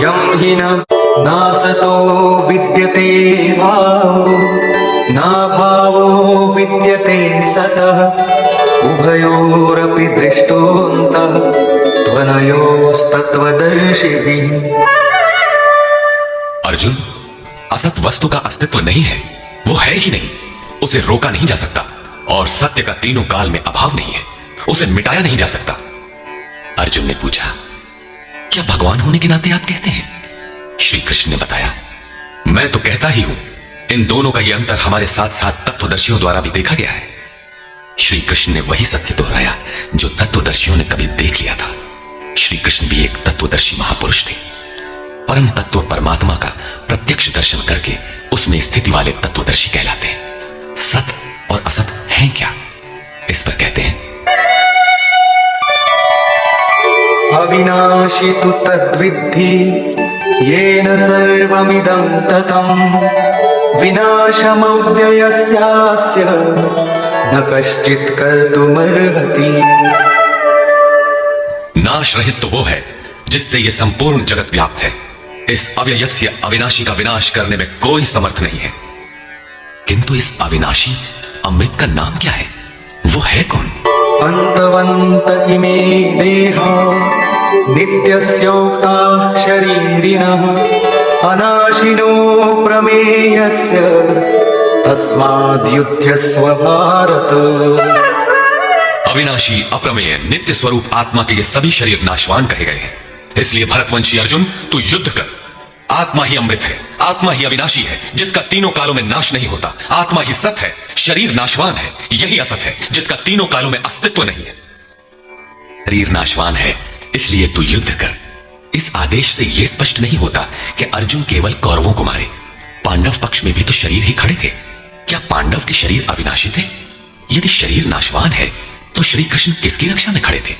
यं हि नासतो विद्यते भावो नाभावो विद्यते सतः उभयोरपि दृष्टोऽन्तः त्वनयोस्तत्त्वदर्शिभिः। अर्जुन, असत वस्तु का अस्तित्व नहीं है, वो है ही नहीं, उसे रोका नहीं जा सकता, और सत्य का तीनों काल में अभाव नहीं है, उसे मिटाया नहीं जा सकता। अर्जुन ने पूछा, क्या भगवान होने के नाते आप कहते हैं? श्री कृष्ण ने बताया, मैं तो कहता ही हूं, इन दोनों का यह अंतर हमारे साथ साथ तत्वदर्शियों द्वारा भी देखा गया है। श्री कृष्ण ने वही सत्य दोहराया जो तत्वदर्शियों ने कभी देख लिया था। श्री कृष्ण भी एक तत्वदर्शी महापुरुष थे। परम तत्व परमात्मा का प्रत्यक्ष दर्शन करके उसमें स्थिति वाले तत्वदर्शी कहलाते हैं। सत और असत हैं क्या, इस पर कहते हैं, अविनाशी तु तद्विद्धि येन सर्वमिदं ततं विनाशमव्ययस्यास्य न कश्चित् कर्तुमर्हति। नाश रहित तो वो है जिससे यह संपूर्ण जगत व्याप्त है। इस अव्ययस्य अविनाशी का विनाश करने में कोई समर्थ नहीं है। किंतु इस अविनाशी अमृत का नाम क्या है, वो है कौन? अन्तवन्त इमे देहा नित्यस्योक्ताः शरीरिणः अनाशिनो प्रमेयस्य तस्माद्युध्यस्व भारत। अविनाशी अप्रमेय नित्य स्वरूप आत्मा के ये सभी शरीर नाशवान कहे गए हैं। इसलिए भरतवंशी अर्जुन, तू युद्ध कर। आत्मा ही अमृत है, आत्मा ही अविनाशी है जिसका तीनों कालों में नाश नहीं होता। आत्मा ही सत है, शरीर नाशवान है, यही असत है जिसका तीनों कालों में अस्तित्व नहीं है। शरीर नाशवान है, इसलिए तू युद्ध कर। इस आदेश से यह स्पष्ट नहीं होता कि अर्जुन केवल कौरवों को मारे। पांडव पक्ष में भी तो शरीर ही खड़े थे। क्या पांडव के शरीर अविनाशी थे? यदि शरीर नाशवान है तो श्री कृष्ण किसकी रक्षा में खड़े थे?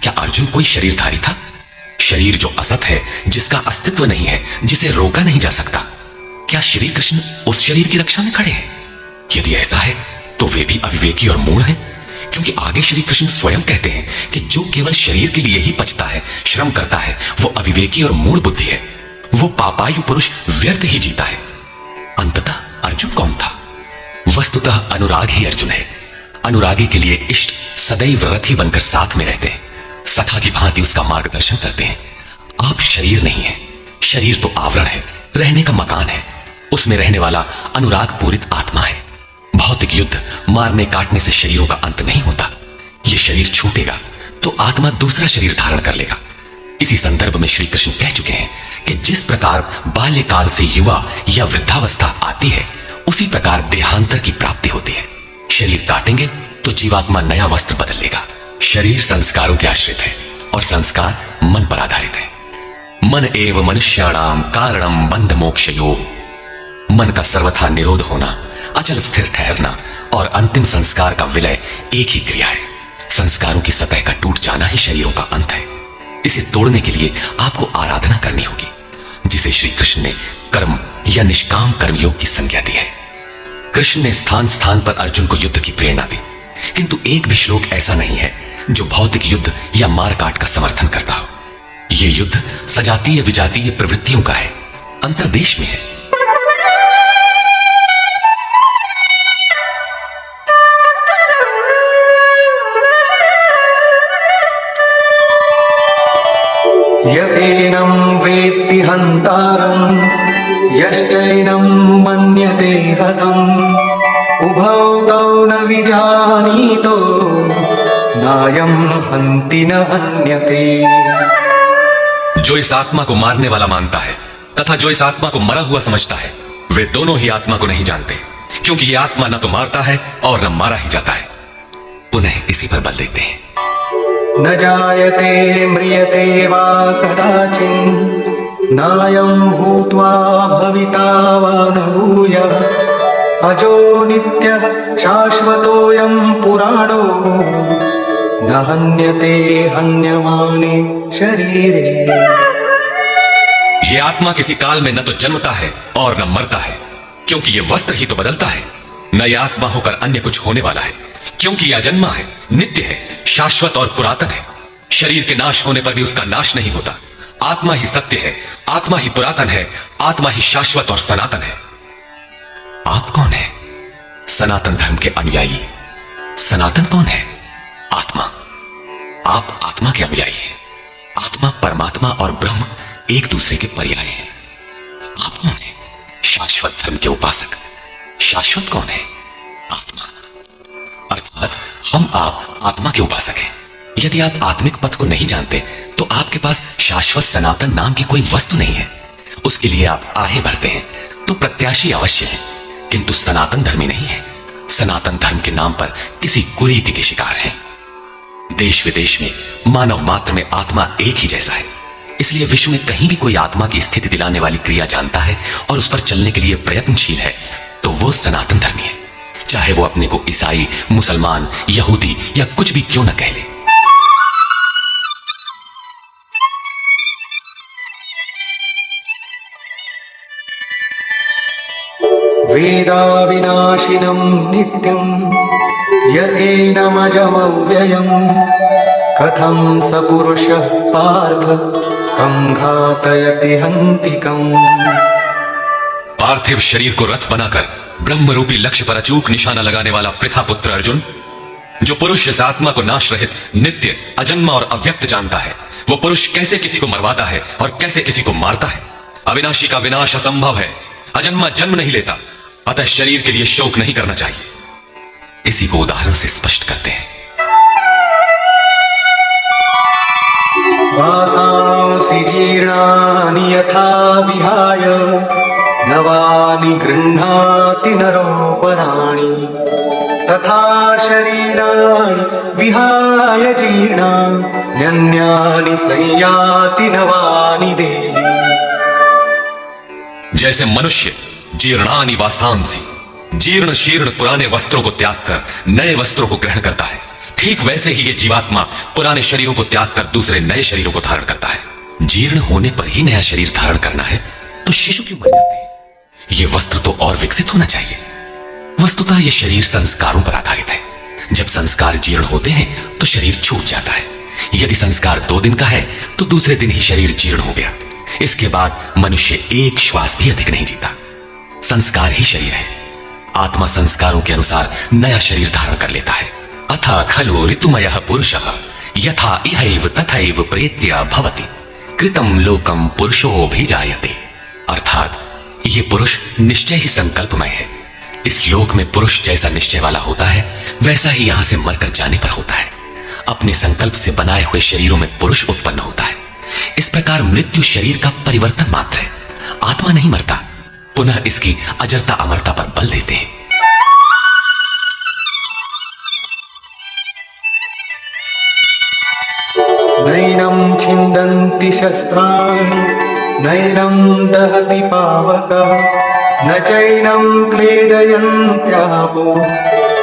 क्या अर्जुन कोई शरीरधारी था? शरीर जो असत है, जिसका अस्तित्व नहीं है, जिसे रोका नहीं जा सकता, क्या श्री कृष्ण उस शरीर की रक्षा में खड़े हैं? यदि ऐसा है तो वे भी अविवेकी और मूढ़ हैं, क्योंकि आगे श्री कृष्ण स्वयं कहते हैं कि जो केवल शरीर के लिए ही पचता है, श्रम करता है, वो अविवेकी और मूढ़ बुद्धि है। वो पापायु पुरुष व्यर्थ ही जीता है। अंततः अर्जुन कौन था? वस्तुतः अनुराग ही अर्जुन है। अनुरागी के लिए इष्ट सदैव रथी बनकर साथ में रहते हैं, सखा की भांति उसका मार्गदर्शन करते हैं। आप शरीर नहीं है, शरीर तो आवरण है, रहने का मकान है। उसमें रहने वाला अनुराग पूरित आत्मा है। भौतिक युद्ध मारने काटने से शरीरों का अंत नहीं होता। यह शरीर छूटेगा तो आत्मा दूसरा शरीर धारण कर लेगा। इसी संदर्भ में श्री कृष्ण कह चुके हैं कि जिस प्रकार बाल्यकाल से युवा या वृद्धावस्था आती है, उसी प्रकार देहांतर की प्राप्ति होती है। शरीर काटेंगे तो जीवात्मा नया वस्त्र बदल लेगा। शरीर संस्कारों के आश्रित है और संस्कार मन पर आधारित है। मन एव मनुष्याणाम कारणम बंध मोक्षयोः। मन का सर्वथा निरोध होना, अचल स्थिर ठहरना और अंतिम संस्कार का विलय एक ही क्रिया है। संस्कारों की सतह का टूट जाना ही शरीरों का अंत है। इसे तोड़ने के लिए आपको आराधना करनी होगी, जिसे श्री कृष्ण ने कर्म या निष्काम कर्मयोग की संज्ञा दी है। कृष्ण ने स्थान स्थान पर अर्जुन को युद्ध की प्रेरणा दी, किंतु एक भी श्लोक ऐसा नहीं है जो भौतिक युद्ध या मारकाट का समर्थन करता हो। यह युद्ध सजातीय विजातीय प्रवृत्तियों का है, अंतर्देश में है। य एनं वेत्ति हन्तारं यश्चैनं मन्यते हतम् उभौ तौ न विजानीतो नायं हन्ति न हन्यते। जो इस आत्मा को मारने वाला मानता है तथा जो इस आत्मा को मरा हुआ समझता है, वे दोनों ही आत्मा को नहीं जानते, क्योंकि ये आत्मा न तो मारता है और न मारा ही जाता है। पुनः इसी पर बल देते हैं, न जायते म्रियते वा कदाचित् नायं भूत्वा भविता वा न भूयः अजो नित्यः शाश्वतोऽयं पुराणो न हन्यते हन्यमाने शरीरे। यह आत्मा किसी काल में न तो जन्मता है और न मरता है, क्योंकि यह वस्त्र ही तो बदलता है। न यह आत्मा होकर अन्य कुछ होने वाला है, क्योंकि यह अजन्मा है, नित्य है, शाश्वत और पुरातन है। शरीर के नाश होने पर भी उसका नाश नहीं होता। आत्मा ही सत्य है, आत्मा ही पुरातन है, आत्मा ही शाश्वत और सनातन है। आप कौन है? सनातन धर्म के अनुयायी। सनातन कौन है? आत्मा। आप आत्मा के अनुयायी हैं। आत्मा, परमात्मा और ब्रह्म एक दूसरे के पर्याय हैं। आप कौन है? शाश्वत धर्म के उपासक। शाश्वत कौन है? आत्मा। अर्थात हम आप आत्मा के उपासक हैं। यदि आप आत्मिक पथ को नहीं जानते तो आपके पास शाश्वत सनातन नाम की कोई वस्तु नहीं है। उसके लिए आप आहें भरते हैं तो प्रत्याशी अवश्य है, किंतु सनातन धर्मी नहीं है। सनातन धर्म के नाम पर किसी कुरीति के शिकार हैं। देश विदेश में मानव मात्र में आत्मा एक ही जैसा है। इसलिए विश्व में कहीं भी कोई आत्मा की स्थिति दिलाने वाली क्रिया जानता है और उस पर चलने के लिए प्रयत्नशील है तो वो सनातन धर्मी है, चाहे वो अपने को ईसाई, मुसलमान, यहूदी या कुछ भी क्यों न कह ले। वेदाविनाशिनं नित्यं यतेनमजमव्ययम् कथं स पुरुषः पार्थ कं घातयति हन्तिकम्। पार्थिव शरीर को रथ बनाकर ब्रह्म रूपी लक्ष्य पर अचूक निशाना लगाने वाला पृथा पुत्र अर्जुन, जो पुरुष इस आत्मा को नाश रहित, नित्य, अजन्मा और अव्यक्त जानता है, वो पुरुष कैसे किसी को मरवाता है और कैसे किसी को मारता है। अविनाशी का विनाश असंभव है। अजन्मा जन्म नहीं लेता, अतः शरीर के लिए शोक नहीं करना चाहिए। इसी को उदाहरण से स्पष्ट करते हैं। वासांसि जीर्णानि यथा विहाय नवानि गृह्णाति नरोपराणि तथा शरीराणि विहाय जीर्णान्यन्यानि संयाति नवानि देहि। जैसे मनुष्य जीर्णानि वासांसि, जीर्ण शीर्ण पुराने वस्त्रों को त्याग कर नए वस्त्रों को ग्रहण करता है, ठीक वैसे ही ये जीवात्मा पुराने शरीरों को त्याग कर दूसरे नए शरीरों को धारण करता है। जीर्ण होने पर ही नया शरीर धारण करना है तो शिशु क्यों मर जाते हैं? ये वस्त्र तो और विकसित होना चाहिए। वस्तुतः ये शरीर संस्कारों पर आधारित है। जब संस्कार जीर्ण होते हैं तो शरीर छूट जाता है। यदि संस्कार 2 दिन का है तो दूसरे दिन ही शरीर जीर्ण हो गया। इसके बाद मनुष्य एक श्वास भी अधिक नहीं जीता। संस्कार ही शरीर है। आत्मा संस्कारों के अनुसार नया शरीर धारण कर लेता है। अथा खलु ऋतुमयः पुरुषः यथा इहैव तथैव प्रेत्य भवति कृतं लोकं पुरुषोऽभिजायते। अर्थात ये पुरुष निश्चय ही संकल्पमय है। इस लोक में पुरुष जैसा निश्चय वाला होता है वैसा ही यहां से मरकर जाने पर होता है। अपने संकल्प से बनाए हुए शरीरों में पुरुष उत्पन्न होता है। इस प्रकार मृत्यु शरीर का परिवर्तन मात्र है। आत्मा नहीं मरता, पुनः इसकी अजरता अमरता पर बल देते हैं। नैनं छिन्दन्ति शस्त्राणि नैनं दहति पावकः न चैनं क्लेदयन्त्यापो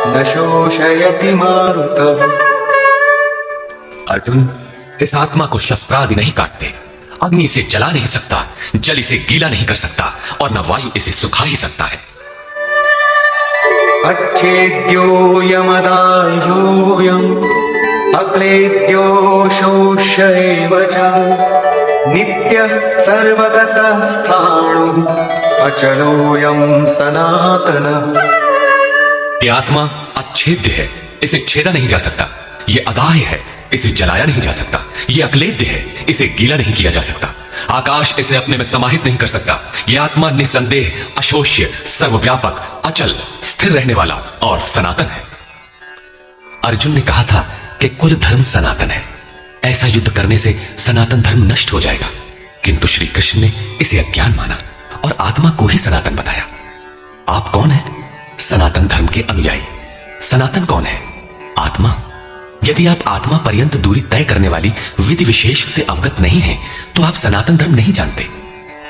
न शोषयति मारुतः। अर्जुन, इस आत्मा को शस्त्रादि नहीं काटते। अग्नि इसे जला नहीं सकता, जल इसे गीला नहीं कर सकता और न वायु इसे सुखा ही सकता है। अच्छेद्यो यमदाह्योऽयम् अक्लेद्यो शोष्य एव च नित्यः सर्वगतः स्थाणुः अचलोऽयं सनातनः। ये आत्मा अच्छेद्य है, इसे छेदा नहीं जा सकता। ये अदाह्य है, इसे जलाया नहीं जा सकता। ये अक्लेद्य है, इसे गीला नहीं किया जा सकता। आकाश इसे अपने में समाहित नहीं कर सकता। यह आत्मा निसंदेह, अशोष्य, सर्वव्यापक, अचल, स्थिर रहने वाला और सनातन है। अर्जुन ने कहा था कि कुल धर्म सनातन है। ऐसा युद्ध करने से सनातन धर्म नष्ट हो जाएगा, किंतु श्री कृष्ण ने इसे अज्ञान माना और आत्मा को ही सनातन बताया। आप कौन है? सनातन धर्म के अनुयायी। सनातन कौन है? आत्मा। यदि आप आत्मा पर्यंत दूरी तय करने वाली विधि विशेष से अवगत नहीं हैं, तो आप सनातन धर्म नहीं जानते।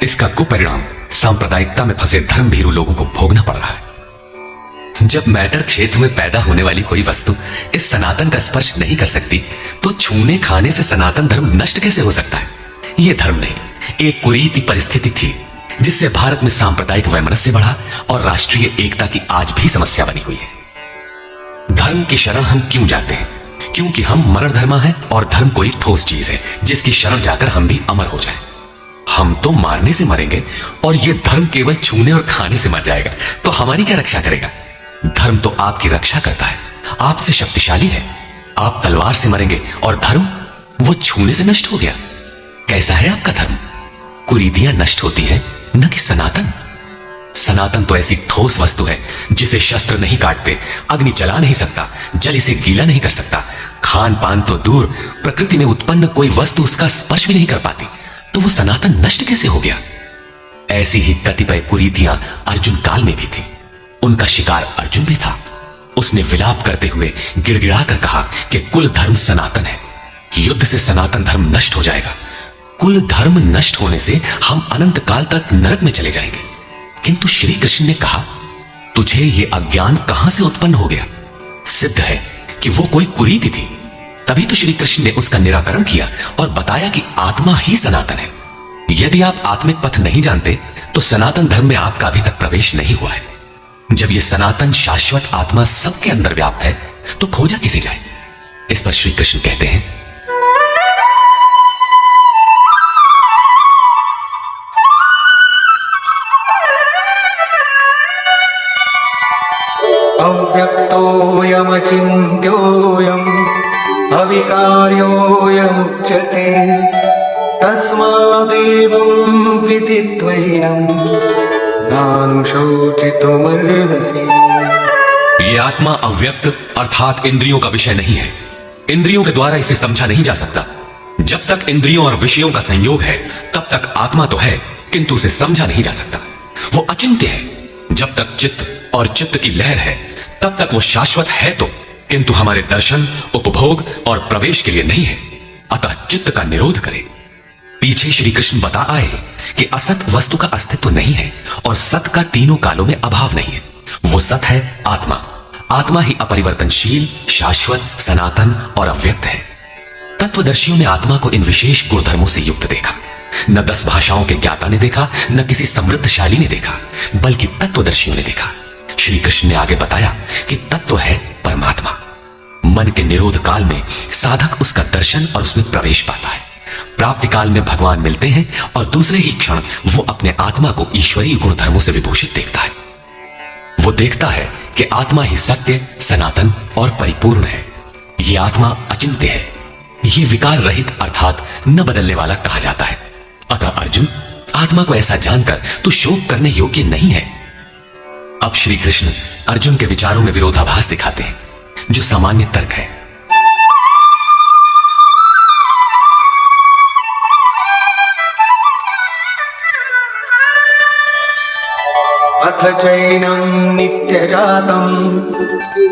इसका कुपरिणाम सांप्रदायिकता में फंसे धर्म भीरू लोगों को भोगना पड़ रहा है। जब मैटर क्षेत्र में पैदा होने वाली कोई वस्तु इस सनातन का स्पर्श नहीं कर सकती, तो छूने खाने से सनातन धर्म नष्ट कैसे हो सकता है? यह धर्म नहीं, एक कुरीति परिस्थिति थी जिससे भारत में सांप्रदायिक वैमनस्य बढ़ा और राष्ट्रीय एकता की आज भी समस्या बनी हुई है। धर्म की शरण हम क्यों जाते हैं? क्योंकि हम मरण धर्मा है और धर्म कोई ठोस चीज है जिसकी शरण जाकर हम भी अमर हो जाएं। हम तो मारने से मरेंगे और ये धर्म केवल छूने और खाने से मर जाएगा, तो हमारी क्या रक्षा करेगा? धर्म तो आपकी रक्षा करता है, आपसे शक्तिशाली है। आप तलवार से मरेंगे और धर्म वो छूने से नष्ट हो गया। कैसा है आपका धर्म? कुरीतियां नष्ट होती हैं, न कि सनातन। सनातन तो ऐसी ठोस वस्तु है जिसे शस्त्र नहीं काटते, अग्नि जला नहीं सकता, जल इसे गीला नहीं कर सकता, खान पान तो दूर, प्रकृति में उत्पन्न कोई वस्तु उसका स्पर्श भी नहीं कर पाती, तो वो सनातन नष्ट कैसे हो गया? ऐसी ही कतिपय कुरीतियां अर्जुन काल में भी थी। उनका शिकार अर्जुन भी था। उसने विलाप करते हुए गिड़गिड़ाकर कहा कि कुल धर्म सनातन है, युद्ध से सनातन धर्म नष्ट हो जाएगा। कुल धर्म नष्ट होने से हम अनंत काल तक नरक में चले जाएंगे। किंतु श्री कृष्ण ने कहा, तुझे ये अज्ञान कहां से उत्पन्न हो गया? सिद्ध है कि वो कोई कुरीति थी। तभी तो श्री कृष्ण ने उसका निराकरण किया और बताया कि आत्मा ही सनातन है। यदि आप आत्मिक पथ नहीं जानते तो सनातन धर्म में आपका अभी तक प्रवेश नहीं हुआ है। जब ये सनातन शाश्वत आत्मा सबके अंदर व्याप्त है तो खोजा किसे जाए? इस पर श्री कृष्ण कहते हैं, अव्यक्तोऽयमचिन्त्योऽयम् अविकार्योऽयमुच्यते तस्मादेवं विदित्वैनं नानुशोचितुमर्हसि। ये आत्मा अव्यक्त अर्थात इंद्रियों का विषय नहीं है। इंद्रियों के द्वारा इसे समझा नहीं जा सकता। जब तक इंद्रियों और विषयों का संयोग है तब तक आत्मा तो है, किंतु उसे समझा नहीं जा सकता। वो अचिंत्य है। जब तक चित्त और चित्त की लहर है तब तक वो शाश्वत है तो, किंतु हमारे दर्शन, उपभोग और प्रवेश के लिए नहीं है। अतः चित्त का निरोध करे। पीछे श्री कृष्ण बता आए कि असत वस्तु का अस्तित्व नहीं है और सत का तीनों कालों में अभाव नहीं है। वो सत है आत्मा। आत्मा ही अपरिवर्तनशील, शाश्वत, सनातन और अव्यक्त है। तत्वदर्शियों ने आत्मा को इन विशेष गुणधर्मों से युक्त देखा। न 10 भाषाओं के ज्ञाता ने देखा, न किसी समृद्धशाली ने देखा, बल्कि तत्वदर्शियों ने देखा। श्री कृष्ण ने आगे बताया कि तत्व है परमात्मा। मन के निरोध काल में साधक उसका दर्शन और उसमें प्रवेश पाता है। प्राप्ति काल में भगवान मिलते हैं और दूसरे ही क्षण वो अपने आत्मा को ईश्वरीय गुणधर्मों से विभूषित देखता है। वो देखता है कि आत्मा ही सत्य, सनातन और परिपूर्ण है। ये आत्मा अचिंत्य है। ये विकार रहित अर्थात न बदलने वाला कहा जाता है। अतः अर्जुन, आत्मा को ऐसा जानकर तू शोक करने योग्य नहीं है। अब श्री कृष्ण अर्जुन के विचारों में विरोधाभास दिखाते हैं, जो सामान्य तर्क है। अथ चैनं नित्यजातं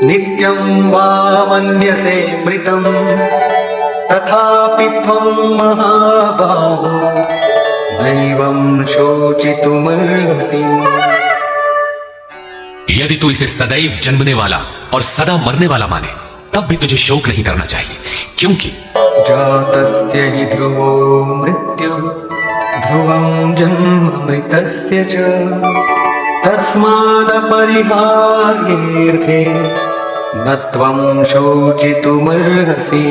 नित्यं वा मन्यसे मृतं तथापि त्वं महाबाहो नैवं शोचितुमर्हसि। यदि तू इसे सदैव जन्मने वाला और सदा मरने वाला माने तब भी तुझे शोक नहीं करना चाहिए, क्योंकि जातस्य हि ध्रुवो मृत्युः ध्रुवं जन्म मृतस्य च तस्मादपरिहार्येऽर्थे न त्वं शोचितुमर्हसि।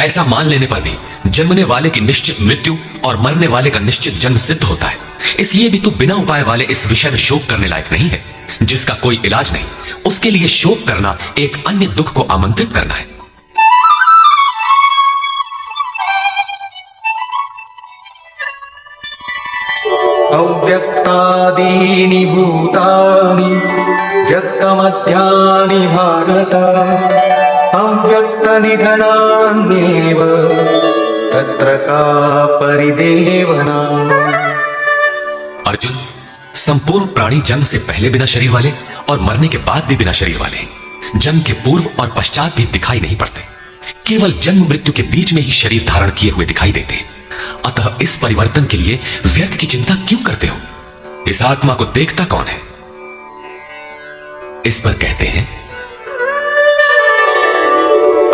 ऐसा मान लेने पर भी जन्मने वाले की निश्चित मृत्यु और मरने वाले का निश्चित जन्म सिद्ध होता है। इसलिए भी तू बिना उपाय वाले इस विषय में शोक करने लायक नहीं है। जिसका कोई इलाज नहीं, उसके लिए शोक करना एक अन्य दुख को आमंत्रित करना है। अव्यक्तादीनि भूतानि व्यक्तमध्यानि भारत अव्यक्तनिधनान्येव तत्र का परिदेवना। अर्जुन, संपूर्ण प्राणी जन्म से पहले बिना शरीर वाले और मरने के बाद भी बिना शरीर वाले हैं। जन्म के पूर्व और पश्चात भी दिखाई नहीं पड़ते, केवल जन्म मृत्यु के बीच में ही शरीर धारण किए हुए दिखाई देते हैं। अतः इस परिवर्तन के लिए व्यर्थ की चिंता क्यों करते हो? इस आत्मा को देखता कौन है? इस पर कहते हैं,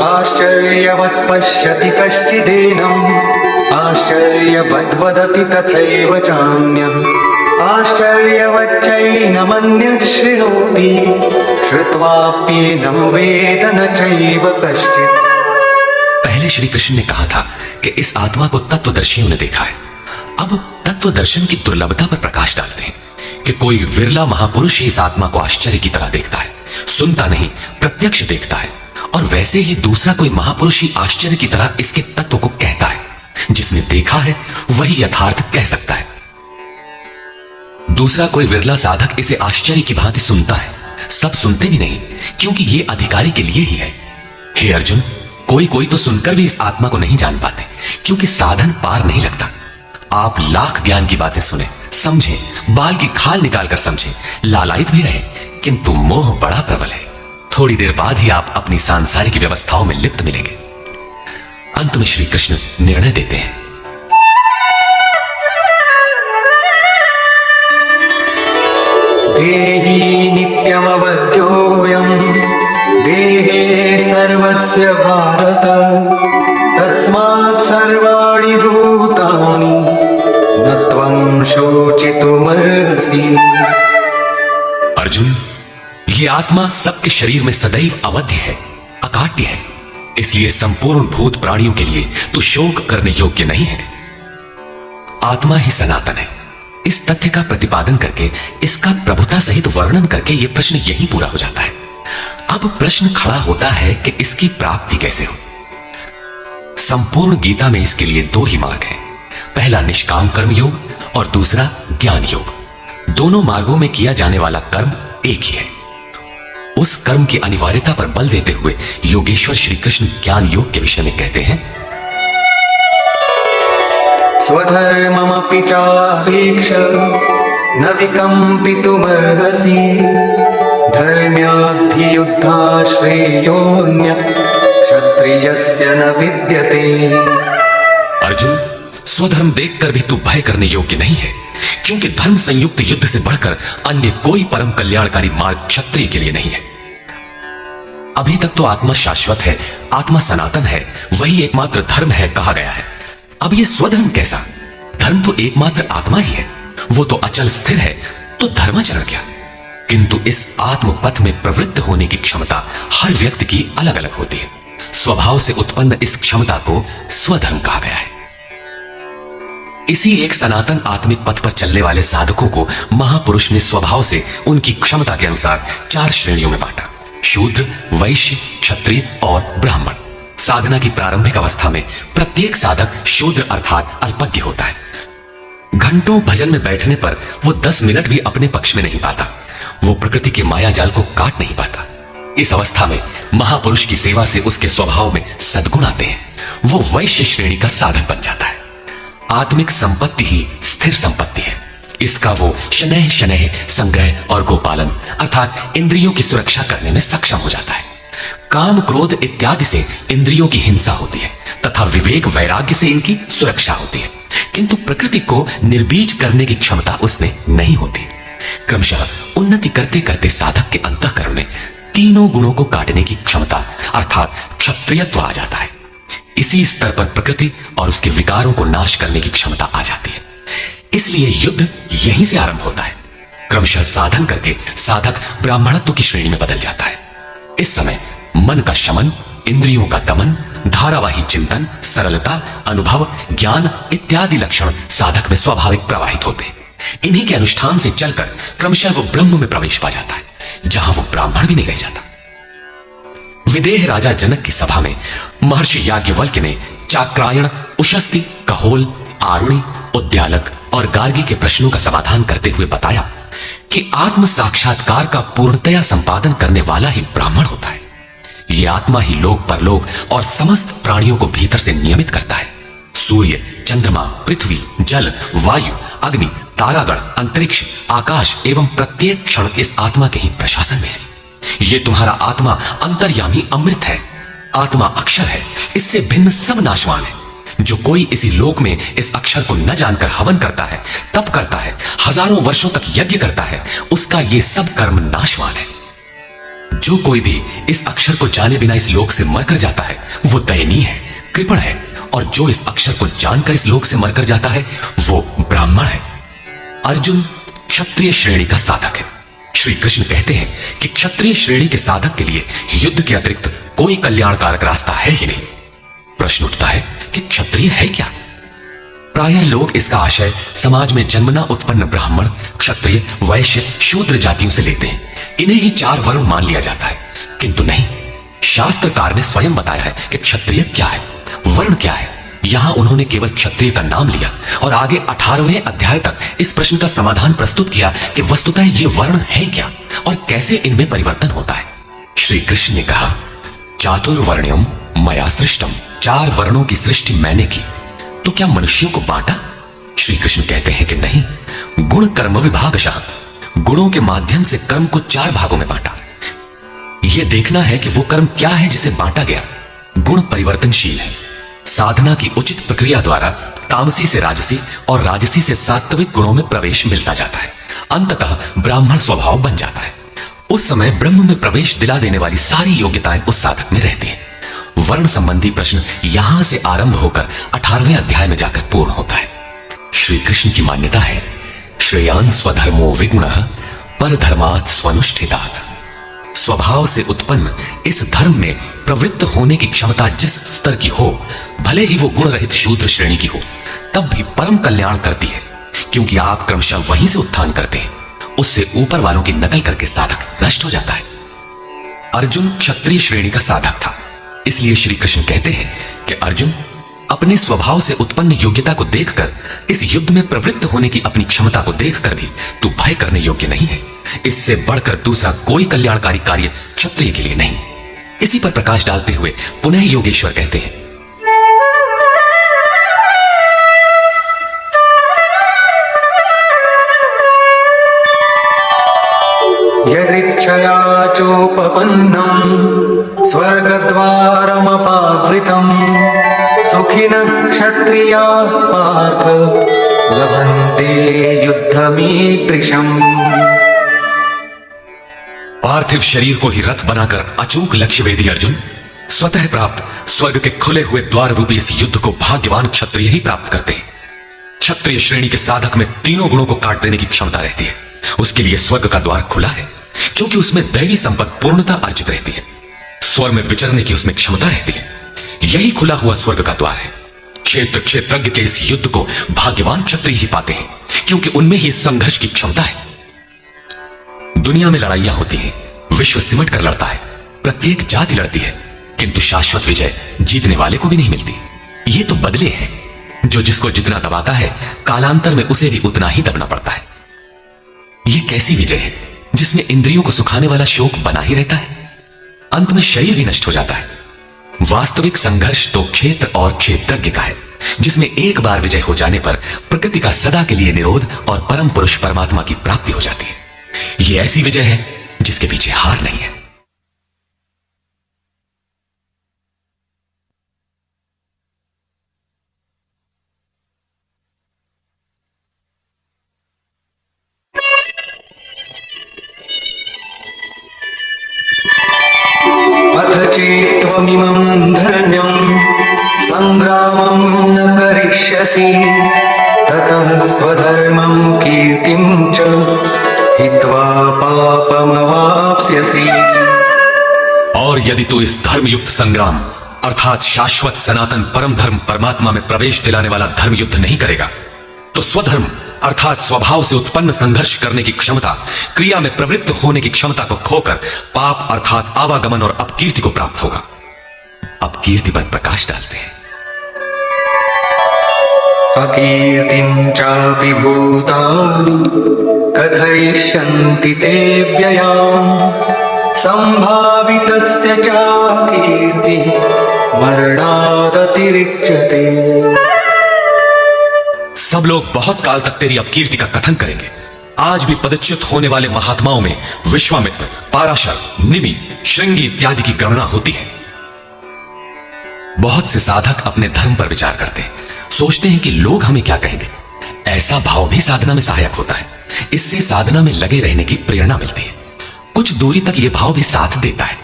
आश्चर्यवत् पश्यति कश्चिदेनम् आश्चर्यवद् वदति तथैव चान्यः आश्चर्यवच्चैनमन्यः शृणोति श्रुत्वाप्येनं वेद न चैव कश्चित्। पहले श्री कृष्ण ने कहा था कि इस आत्मा को तत्वदर्शियों ने देखा है। अब तत्व दर्शन की दुर्लभता पर प्रकाश डालते हैं कि कोई विरला महापुरुष ही इस आत्मा को आश्चर्य की तरह देखता है, सुनता नहीं प्रत्यक्ष देखता है। और वैसे ही दूसरा कोई महापुरुष ही आश्चर्य की तरह इसके तत्व को कहता है। जिसने देखा है वही यथार्थ कह सकता है। दूसरा कोई विरला साधक इसे आश्चर्य की भांति सुनता है। सब सुनते भी नहीं, क्योंकि ये अधिकारी के लिए ही है। हे अर्जुन, कोई कोई तो सुनकर भी इस आत्मा को नहीं जान पाते, क्योंकि साधन पार नहीं लगता। आप लाख ज्ञान की बातें सुने, समझें, बाल की खाल निकाल कर समझें, लालायित भी रहे, किंतु मोह बड़ा प्रबल है। थोड़ी देर बाद ही आप अपनी सांसारिक व्यवस्थाओं में लिप्त मिलेंगे। अंत में श्री कृष्ण निर्णय देते हैं। देही नित्यमवध्योऽयं देहे सर्वस्य भारत, तस्मात् सर्वाणि भूतानि न त्वं शोचितुमर्हसि। अर्जुन, ये आत्मा सबके शरीर में सदैव अवध्य है, अकाट्य है। इसलिए संपूर्ण भूत प्राणियों के लिए तू शोक करने योग्य नहीं है। आत्मा ही सनातन है। इस तथ्य का प्रतिपादन करके, इसका प्रभुता सहित वर्णन करके यह प्रश्न यहीं पूरा हो जाता है। अब प्रश्न खड़ा होता है कि इसकी प्राप्ति कैसे हो। संपूर्ण गीता में इसके लिए दो ही मार्ग हैं। पहला निष्काम कर्म योग और दूसरा ज्ञान योग। दोनों मार्गों में किया जाने वाला कर्म एक ही है। उस कर्म की अनिवार्यता पर बल देते हुए योगेश्वर श्री कृष्ण ज्ञान योग के विषय में कहते हैं, स्वधर्ममपि चापेक्ष न विकम्पितुमर्हसि, धर्म्याद्धियुद्धा श्रेयोऽन्य क्षत्रियस्य न विद्यते। अर्जुन, स्वधर्म देखकर भी तू भय करने योग्य नहीं है, क्योंकि धर्म संयुक्त युद्ध से बढ़कर अन्य कोई परम कल्याणकारी मार्ग क्षत्रिय के लिए नहीं है। अभी तक तो आत्मा शाश्वत है, आत्मा सनातन है, वही एकमात्र धर्म है कहा गया है। अब ये स्वधर्म कैसा? धर्म तो एकमात्र आत्मा ही है, वो तो अचल स्थिर है, तो धर्माचरण क्या? किंतु इस आत्म पथ में प्रवृत्त होने की क्षमता हर व्यक्ति की अलग अलग होती है। स्वभाव से उत्पन्न इस क्षमता को स्वधर्म कहा गया है। इसी एक सनातन आत्मिक पथ पर चलने वाले साधकों को महापुरुष ने स्वभाव से उनकी क्षमता के अनुसार 4 श्रेणियों में बांटा: शूद्र, वैश्य, क्षत्रिय और ब्राह्मण। साधना की प्रारंभिक अवस्था में प्रत्येक साधक शूद्र अर्थात अल्पज्ञ होता है। घंटों भजन में बैठने पर वो 10 मिनट भी अपने पक्ष में नहीं पाता। वो प्रकृति के माया जाल को काट नहीं पाता। इस अवस्था में महापुरुष की सेवा से उसके स्वभाव में सद्गुण आते हैं। वो वैश्य श्रेणी का साधक बन जाता है। आत्मिक संपत्ति ही स्थिर संपत्ति है। इसका वो शनैः शनैः संग्रह और गोपालन अर्थात इंद्रियों की सुरक्षा करने में सक्षम हो जाता है। काम, क्रोध इत्यादि से इंद्रियों की हिंसा होती है तथा विवेक, वैराग्य से इनकी सुरक्षा होती है, किंतु प्रकृति को निर्बीज करने की क्षमता उसमें नहीं होती। क्रमशः उन्नति करते करते साधक के अंतःकरण में तीनों गुणों को काटने की क्षमता अर्थात क्षत्रियत्व आ जाता है। इसी स्तर पर प्रकृति और उसके विकारों को नाश करने की क्षमता आ जाती है। इसलिए युद्ध यहीं से आरंभ होता है। क्रमशः साधन करके साधक ब्राह्मणत्व की श्रेणी में बदल जाता है। इस समय मन का शमन, इंद्रियों का दमन, धारावाही चिंतन, सरलता, अनुभव, ज्ञान इत्यादि लक्षण साधक में स्वाभाविक प्रवाहित होते हैं। इन्हीं के अनुष्ठान से चलकर क्रमशः वो ब्रह्म में प्रवेश पा जाता है, जहां वो ब्राह्मण भी नहीं रह जाता। विदेह राजा जनक की सभा में महर्षि याज्ञवल्क्य ने चाक्रायण, उशस्ति, कहोल, आरुणि, उद्यालक और गार्गी के प्रश्नों का समाधान करते हुए बताया कि आत्म साक्षात्कार का पूर्णतया संपादन करने वाला ही ब्राह्मण होता है। यह आत्मा ही लोक परलोक और समस्त प्राणियों को भीतर से नियमित करता है। सूर्य, चंद्रमा, पृथ्वी, जल, वायु, अग्नि, तारागण, अंतरिक्ष, आकाश एवं प्रत्येक क्षण इस आत्मा के ही प्रशासन में है। ये तुम्हारा आत्मा अंतर्यामी अमृत है। आत्मा अक्षर है, इससे भिन्न सब नाशवान है। जो कोई इसी लोक में इस अक्षर को न जानकर हवन करता है, तप करता है, हजारों वर्षों तक यज्ञ करता है, उसका ये सब कर्म नाशवान है। जो कोई भी इस अक्षर को जाने बिना इस लोक से मरकर जाता है, वो दयनीय है, कृपण है, और जो इस अक्षर को जानकर इस लोक से मरकर जाता है, वो ब्राह्मण है। अर्जुन क्षत्रिय श्रेणी का साधक है। श्री कृष्ण कहते हैं कि क्षत्रिय श्रेणी के साधक के लिए युद्ध के अतिरिक्त कोई कल्याणकारक रास्ता है ही नहीं। प्रश्न उठता है कि क्षत्रिय है क्या? प्रायः लोग इसका आशय समाज में जन्मना उत्पन्न ब्राह्मण, क्षत्रिय, वैश्य, शूद्र जातियों से लेते हैं। इन्हें ही 4 वर्ण मान लिया जाता है, किंतु नहीं। शास्त्रकार ने स्वयं बताया है कि क्षत्रिय क्या है, वर्ण क्या है। यहां उन्होंने केवल क्षत्रिय का नाम लिया और आगे 18वें अध्याय तक इस प्रश्न का समाधान प्रस्तुत किया कि वस्तुतः ये वर्ण है क्या और कैसे इनमें परिवर्तन होता है। श्री कृष्ण ने कहा, चातुर्वर्ण्यम मया सृष्टम, 4 वर्णों की सृष्टि मैंने की। तो क्या मनुष्यों को बांटा? श्री कृष्ण कहते हैं कि नहीं, गुण कर्म विभागशः, गुणों के माध्यम से कर्म को 4 भागों में बांटा। यह देखना है कि वो कर्म क्या है जिसे बांटा गया। गुण परिवर्तनशील है। साधना की उचित प्रक्रिया द्वारा तामसी से राजसी और राजसी से सात्विक गुणों में प्रवेश मिलता जाता है। अंततः ब्राह्मण स्वभाव बन जाता है। उस समय ब्रह्म में प्रवेश दिला देने वाली सारी योग्यताएं उस साधक में रहती हैं। वर्ण संबंधी प्रश्न यहां से आरंभ होकर 18वें अध्याय में जाकर पूर्ण होता है। श्री कृष्ण की मान्यता है, श्रेयान स्वधर्मो विगुणः परधर्मात् स्वनुष्ठितात्। स्वभाव से उत्पन्न इस धर्म में प्रवृत्त होने की क्षमता जिस स्तर की हो, भले ही वो गुण रहित शूद्र श्रेणी की हो, तब भी परम कल्याण करती है, क्योंकि आप क्रमशः वहीं से उत्थान करते हैं। उससे ऊपर वालों की नकल करके साधक नष्ट हो जाता है। अर्जुन क्षत्रिय श्रेणी का साधक था, इसलिए श्री कृष्ण कहते हैं कि अर्जुन, अपने स्वभाव से उत्पन्न योग्यता को देखकर, इस युद्ध में प्रवृत्त होने की अपनी क्षमता को देखकर भी तू भय करने योग्य नहीं है। इससे बढ़कर दूसरा कोई कल्याणकारी कार्य क्षत्रिय के लिए नहीं। इसी पर प्रकाश डालते हुए पुनः योगेश्वर कहते हैं, यदृच्छया चोपपन्नम् स्वर्गद्वारमपावृतम् सुखिनः क्षत्रियाः पार्थ लभन्ते युद्धमीदृशम्। पार्थिव शरीर को ही रथ बनाकर अचूक लक्ष्य वेदी अर्जुन, स्वतः प्राप्त स्वर्ग के खुले हुए द्वार रूपी इस युद्ध को भाग्यवान क्षत्रिय ही प्राप्त करते हैं। क्षत्रिय श्रेणी के साधक में तीनों गुणों को काट देने की क्षमता रहती है। उसके लिए स्वर्ग का द्वार खुला है, क्योंकि उसमें दैवी संपत्ति पूर्णता अर्जित रहती है। स्वर्ग में विचरने की उसमें क्षमता रहती है। यही खुला हुआ स्वर्ग का द्वार है। क्षेत्र क्षेत्रज्ञ के इस युद्ध को भाग्यवान क्षत्रिय ही पाते हैं, क्योंकि उनमें ही संघर्ष की क्षमता है। दुनिया में लड़ाइयां होती हैं, विश्व सिमट कर लड़ता है, प्रत्येक जाति लड़ती है, किंतु शाश्वत विजय जीतने वाले को भी नहीं मिलती। ये तो बदले हैं। जो जिसको जितना दबाता है, कालांतर में उसे भी उतना ही दबना पड़ता है। यह कैसी विजय है जिसमें इंद्रियों को सुखाने वाला शोक बना ही रहता है, अंत में शरीर भी नष्ट हो जाता है। वास्तविक संघर्ष तो क्षेत्र और क्षेत्रज्ञ का है, जिसमें एक बार विजय हो जाने पर प्रकृति का सदा के लिए निरोध और परम पुरुष परमात्मा की प्राप्ति हो जाती है। यह ऐसी विजय है जिसके पीछे हार नहीं है। अथ चेत्त्वमिमं धर्म्यं संग्रामं न करिष्यसि ततः स्वधर्मं कीर्तिं च हित्वा पापमवाप्स्यसि। और यदि तू इस धर्मयुक्त संग्राम अर्थात शाश्वत सनातन परम धर्म परमात्मा में प्रवेश दिलाने वाला धर्म युद्ध नहीं करेगा, तो स्वधर्म अर्थात स्वभाव से उत्पन्न संघर्ष करने की क्षमता, क्रिया में प्रवृत्त होने की क्षमता को खोकर पाप अर्थात आवागमन और अपकीर्ति को प्राप्त होगा। अपकीर्ति पर प्रकाश डालते हैं। अकीर्तिं चापि भूतानि कथयिष्यन्ति ते व्ययाम् संभावितस्य चाकीर्तिः मरणादतिरिच्यते। सब लोग बहुत काल तक तेरी अपकीर्ति का कथन करेंगे। आज भी पदच्युत होने वाले महात्माओं में विश्वामित्र, पाराशर, निमि, श्रृंगी इत्यादि की गणना होती है। बहुत से साधक अपने धर्म पर विचार करते हैं, सोचते हैं कि लोग हमें क्या कहेंगे। ऐसा भाव भी साधना में सहायक होता है। इससे साधना में लगे रहने की प्रेरणा मिलती है। कुछ दूरी तक यह भाव भी साथ देता है।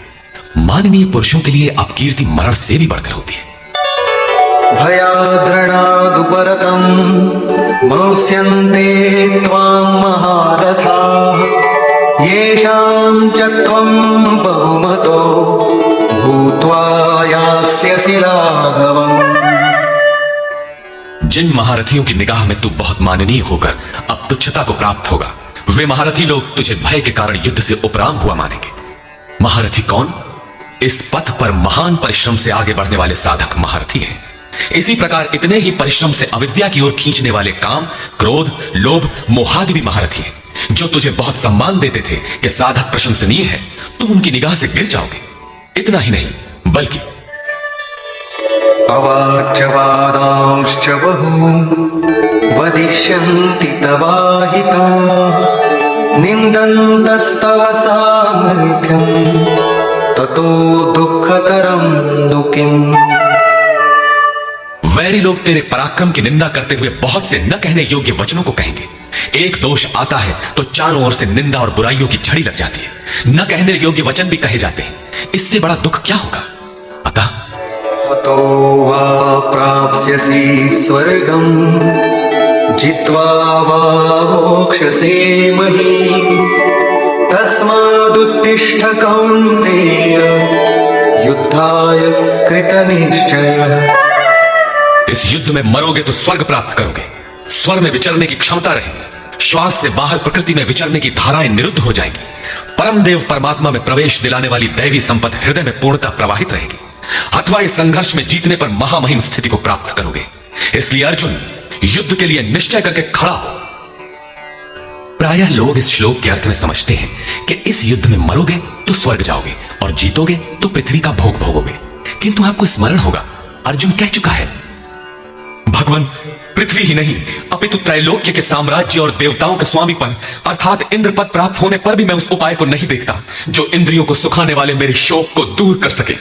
माननीय पुरुषों के लिए अपकीर्ति मरण से भी बढ़कर होती है। भयाद्रणादुपरतम् मौस्यन्ते त्वां महारथाः येषां च त्वं बहुमतो भूत्वा यास्यसि लाघवम्। जिन महारथियों की निगाह में तू बहुत माननीय होकर अब तुच्छता को प्राप्त होगा, वे महारथी लोग तुझे भय के कारण युद्ध से उपराम हुआ मानेंगे। महारथी कौन? इस पथ पर महान परिश्रम से आगे बढ़ने वाले साधक महारथी हैं। इसी प्रकार इतने ही परिश्रम से अविद्या की ओर खींचने वाले काम, क्रोध, लोभ, मोहादि भी महारथी हैं, जो तुझे बहुत सम्मान देते थे कि साधक प्रशंसनीय है, तुम उनकी निगाह से गिर जाओगे। इतना ही नहीं बल्कि अवाच्य वादांश्च बहून् वदिष्यन्ति तवाहिता निन्दन्तस्तव सामर्थ्यम् ततो दुःखतरं दुःखिम्। वैरी लोग तेरे पराक्रम की निंदा करते हुए बहुत से न कहने योग्य वचनों को कहेंगे। एक दोष आता है तो चारों ओर से निंदा और बुराइयों की झड़ी लग जाती है। न कहने योग्य वचन भी कहे जाते हैं। इससे बड़ा दुख क्या होगा? अतः ततो वा प्राप्स्यसि स्वर्गम् जित्वा वा मोक्षसे महीम् तस्मादुत्तिष्ठ कौन्तेय युद्धाय कृतनिश्चयः। इस युद्ध में मरोगे तो स्वर्ग प्राप्त करोगे। स्वर में विचरने की क्षमता रहेगी। श्वास से बाहर प्रकृति में विचरने की धाराएं निरुद्ध हो जाएंगी। परम देव परमात्मा में प्रवेश दिलाने वाली दैवी संपत्ति हृदय में पूर्णतः प्रवाहित रहेगी। अथवा इस संघर्ष में जीतने पर महामहिम स्थिति को प्राप्त करोगे। इसलिए अर्जुन, युद्ध के लिए निश्चय करके खड़ा हो। प्रायः लोग इस श्लोक के अर्थ में समझते हैं कि इस युद्ध में मरोगे तो स्वर्ग जाओगे और जीतोगे तो पृथ्वी का भोग भोगोगे। किंतु आपको स्मरण होगा, अर्जुन कह चुका है, भगवान पृथ्वी ही नहीं अपितु त्रैलोक्य के साम्राज्य और देवताओं के स्वामीपन अर्थात इंद्र पद प्राप्त होने पर भी मैं उस उपाय को नहीं देखता जो इंद्रियों को सुखाने वाले मेरे शोक को दूर कर सके।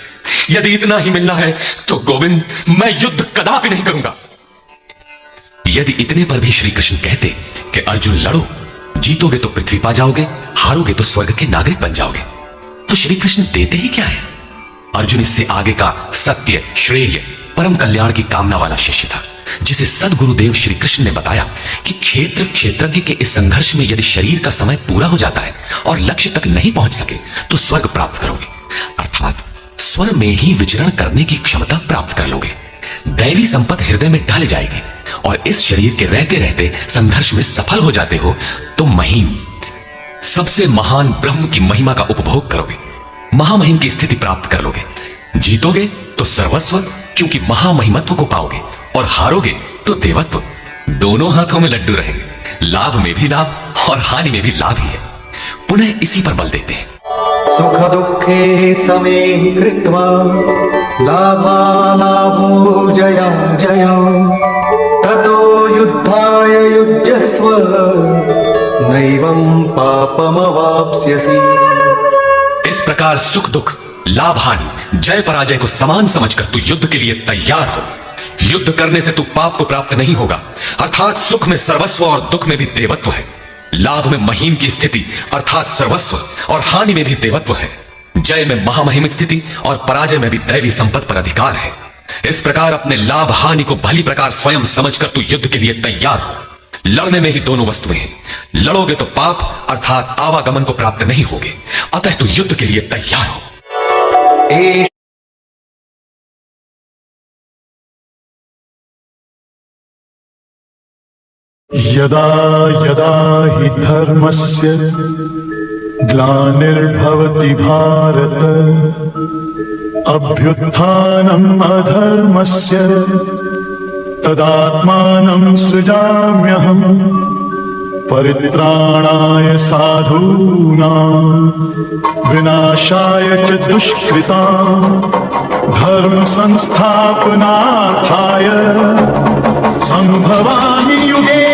यदि इतना ही मिलना है तो गोविंद, मैं युद्ध कदापि नहीं करूंगा। यदि इतने पर भी श्री कृष्ण कहते कि अर्जुन लड़ो, जीतोगे तो पृथ्वी पा जाओगे, हारोगे तो स्वर्ग के नागरिक बन जाओगे, तो श्री कृष्ण देते ही क्या है? अर्जुन इससे आगे का सत्य, श्रेय, परम कल्याण की कामना वाला शिष्य था, जिसे सद्गुरुदेव श्री कृष्ण ने बताया कि क्षेत्र क्षेत्रज्ञ के इस संघर्ष में यदि शरीर का समय पूरा हो जाता है और लक्ष्य तक नहीं पहुंच सके तो स्वर्ग प्राप्त करोगे, अर्थात स्वर में ही विचरण करने की क्षमता प्राप्त कर लोगे। दैवी संपत्ति हृदय में ढल जाएगी और इस शरीर के रहते रहते संघर्ष में सफल हो जाते हो तो महिम, सबसे महान ब्रह्म की महिमा का उपभोग करोगे, महामहिम की स्थिति प्राप्त कर लोगे। जीतोगे तो सर्वस्व, क्योंकि महामहिमत्व को पाओगे, और हारोगे तो देवत्व। दोनों हाथों में लड्डू रहेंगे, लाभ में भी लाभ और हानि में भी लाभ ही है। पुनः इसी पर बल देते हैं, सुख दुःखे समे कृत्वा लाभालाभो जया जयो ततो युद्धाय युज्यस्व नैवं पापमवाप्स्यसि। इस प्रकार सुख दुख, लाभ हानि, जय पराजय को समान समझकर तू युद्ध के लिए तैयार हो। युद्ध करने से तू पाप को प्राप्त नहीं होगा, अर्थात सुख में सर्वस्व और दुख में भी देवत्व है। लाभ में महिम की स्थिति अर्थात सर्वस्व और हानि में भी देवत्व है। जय में महामहिम स्थिति और पराजय में भी दैवी संपत्ति पर अधिकार है। इस प्रकार अपने लाभ हानि को भली प्रकार स्वयं समझकर तू युद्ध के लिए तैयार हो। लड़ने में ही दोनों वस्तुएं हैं। लड़ोगे तो पाप अर्थात आवागमन को प्राप्त नहीं होगे, अतः तू युद्ध के लिए तैयार हो। यदा यदा हि धर्मस्य ग्लानिर्भवति भारत अभ्युत्थानम् अधर्मस्य तदात्मानं सृजाम्यहम् परित्राणाय साधूनां विनाशाय च दुष्कृतां धर्म संस्थापनार्थाय संभवामि युगे